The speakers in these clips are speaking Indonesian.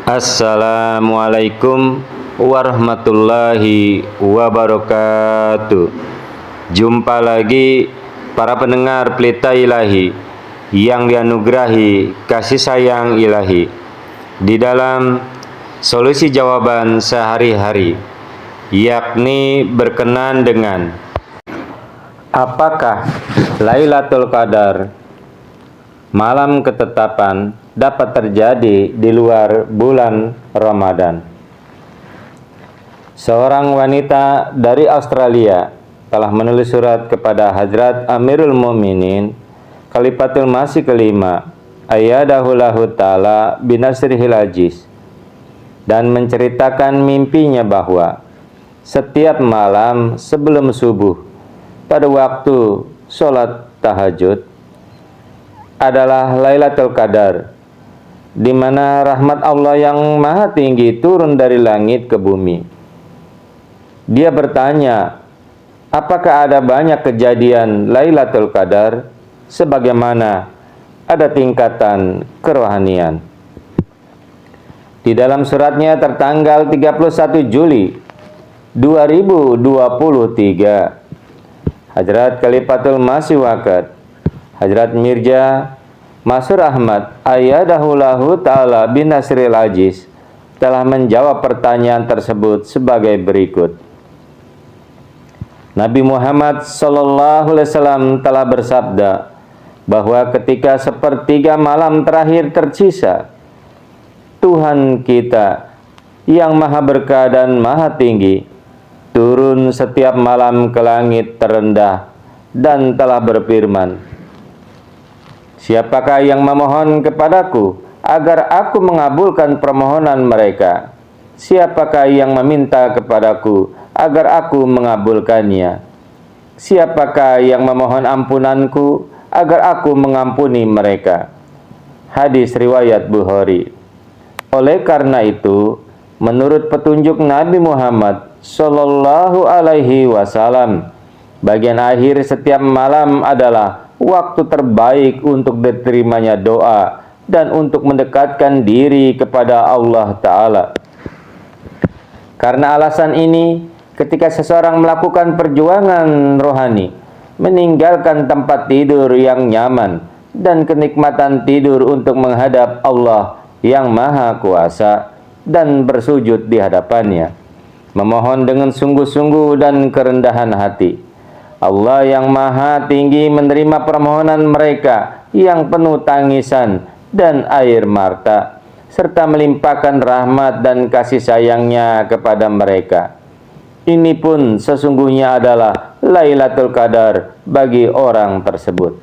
Assalamualaikum warahmatullahi wabarakatuh. Jumpa lagi para pendengar Pelita Ilahi yang dianugerahi kasih sayang ilahi di dalam solusi jawaban sehari-hari, yakni berkenan dengan apakah Lailatul Qadar, malam ketetapan, dapat terjadi di luar bulan Ramadan. Seorang wanita dari Australia telah menulis surat kepada Hadrat Amirul Mukminin Khalifatul Masih kelima ayyadahullahu ta'ala binasrihil aziz, dan menceritakan mimpinya bahwa setiap malam sebelum subuh pada waktu sholat tahajud adalah Lailatul Qadar, di mana rahmat Allah yang maha tinggi turun dari langit ke bumi. Dia bertanya, apakah ada banyak kejadian Lailatul Qadar sebagaimana ada tingkatan kerohanian? Di dalam suratnya tertanggal 31 Juli 2023, Hadrat Khalifatul Masih Waqt Hadrat Mirza Masrur Ahmad ayyadahullahu ta'ala binasril aziz telah menjawab pertanyaan tersebut sebagai berikut. Nabi Muhammad SAW telah bersabda bahwa ketika sepertiga malam terakhir tersisa, Tuhan kita yang maha berkah dan maha tinggi turun setiap malam ke langit terendah dan telah berfirman, siapakah yang memohon kepadaku agar aku mengabulkan permohonan mereka? Siapakah yang meminta kepadaku agar aku mengabulkannya? Siapakah yang memohon ampunanku agar aku mengampuni mereka? Hadis riwayat Bukhari. Oleh karena itu, menurut petunjuk Nabi Muhammad Sallallahu Alaihi Wasallam, bagian akhir setiap malam adalah waktu terbaik untuk diterimanya doa dan untuk mendekatkan diri kepada Allah Ta'ala. Karena alasan ini, ketika seseorang melakukan perjuangan rohani, meninggalkan tempat tidur yang nyaman dan kenikmatan tidur untuk menghadap Allah yang Maha Kuasa dan bersujud di hadapannya, memohon dengan sungguh-sungguh dan kerendahan hati, Allah yang maha tinggi menerima permohonan mereka yang penuh tangisan dan air mata, serta melimpahkan rahmat dan kasih sayangnya kepada mereka. Ini pun sesungguhnya adalah Lailatul Qadar bagi orang tersebut.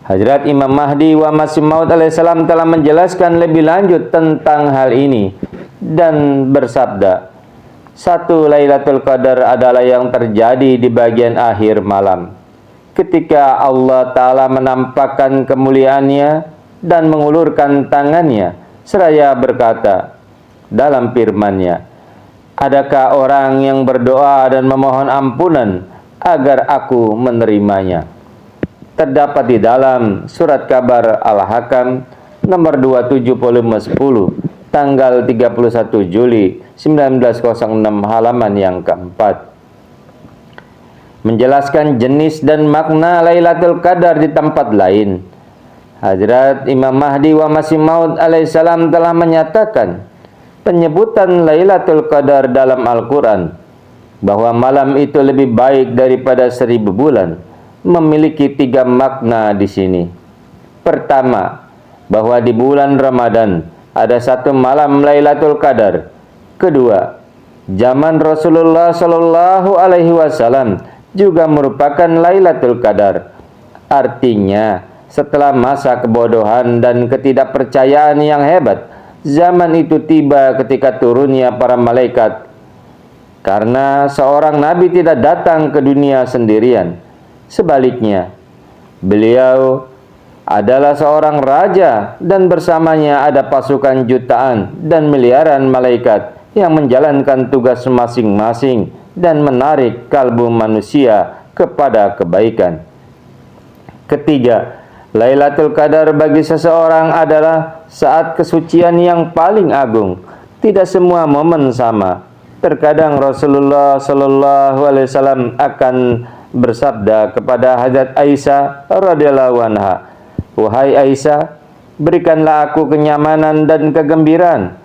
Hadrat Imam Mahdi wa Masih Maud alaihissalam telah menjelaskan lebih lanjut tentang hal ini dan bersabda, satu Lailatul Qadar adalah yang terjadi di bagian akhir malam, ketika Allah Ta'ala menampakkan kemuliaannya dan mengulurkan tangannya seraya berkata dalam firman-Nya, adakah orang yang berdoa dan memohon ampunan agar aku menerimanya? Terdapat di dalam surat kabar Al-Hakam nomor 27 volume 10 tanggal 31 Juli 1906 halaman yang keempat. Menjelaskan jenis dan makna Lailatul Qadar di tempat lain, Hadrat Imam Mahdi wa Masih Maud alaihissalam telah menyatakan penyebutan Lailatul Qadar dalam Al-Quran bahwa malam itu lebih baik daripada 1000 bulan memiliki 3 makna di sini. Pertama, bahwa di bulan Ramadan ada 1 malam Lailatul Qadar. Kedua, zaman Rasulullah Shallallahu Alaihi Wasallam juga merupakan Lailatul Qadar. Artinya, setelah masa kebodohan dan ketidakpercayaan yang hebat, zaman itu tiba ketika turunnya para malaikat. Karena seorang nabi tidak datang ke dunia sendirian. Sebaliknya, beliau adalah seorang raja dan bersamanya ada pasukan jutaan dan miliaran malaikat yang menjalankan tugas masing-masing dan menarik kalbu manusia kepada kebaikan. Ketiga, Lailatul Qadar bagi seseorang adalah saat kesucian yang paling agung. Tidak semua momen sama. Terkadang Rasulullah Shallallahu Alaihi Wasallam akan bersabda kepada Hazrat Aisyah radhiyallahu anha, "Wahai Aisyah, berikanlah aku kenyamanan dan kegembiraan."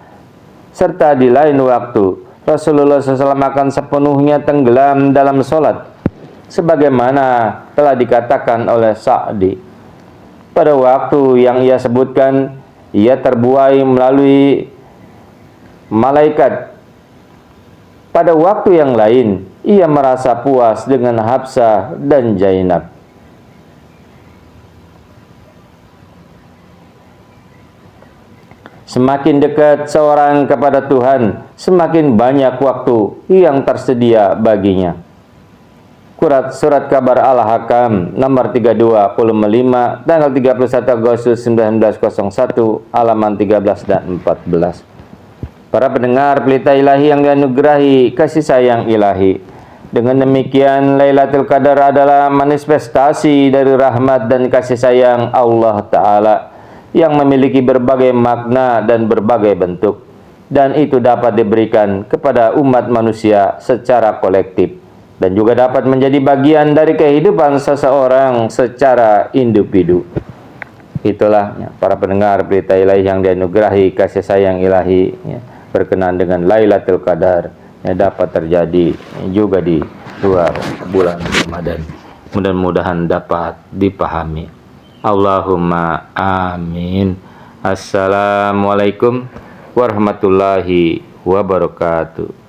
Serta di lain waktu Rasulullah SAW akan sepenuhnya tenggelam dalam sholat, sebagaimana telah dikatakan oleh Sa'di. Pada waktu yang ia sebutkan, ia terbuai melalui malaikat. Pada waktu yang lain, ia merasa puas dengan Hafsah dan Zainab. Semakin dekat seorang kepada Tuhan, semakin banyak waktu yang tersedia baginya. Surat kabar Al-Hakam nomor 325 tanggal 31 Agustus 1901 halaman 13 dan 14. Para pendengar pelita ilahi yang dianugerahi kasih sayang ilahi, dengan demikian Lailatul Qadar adalah manifestasi dari rahmat dan kasih sayang Allah Ta'ala yang memiliki berbagai makna dan berbagai bentuk, dan itu dapat diberikan kepada umat manusia secara kolektif dan juga dapat menjadi bagian dari kehidupan seseorang secara individu. Itulah ya, para pendengar berita ilahi yang dianugerahi kasih sayang ilahi, ya, berkenaan dengan Lailatul Qadar yang dapat terjadi juga di luar bulan Ramadan. Mudah-mudahan dapat dipahami. Allahumma amin. Assalamualaikum warahmatullahi wabarakatuh.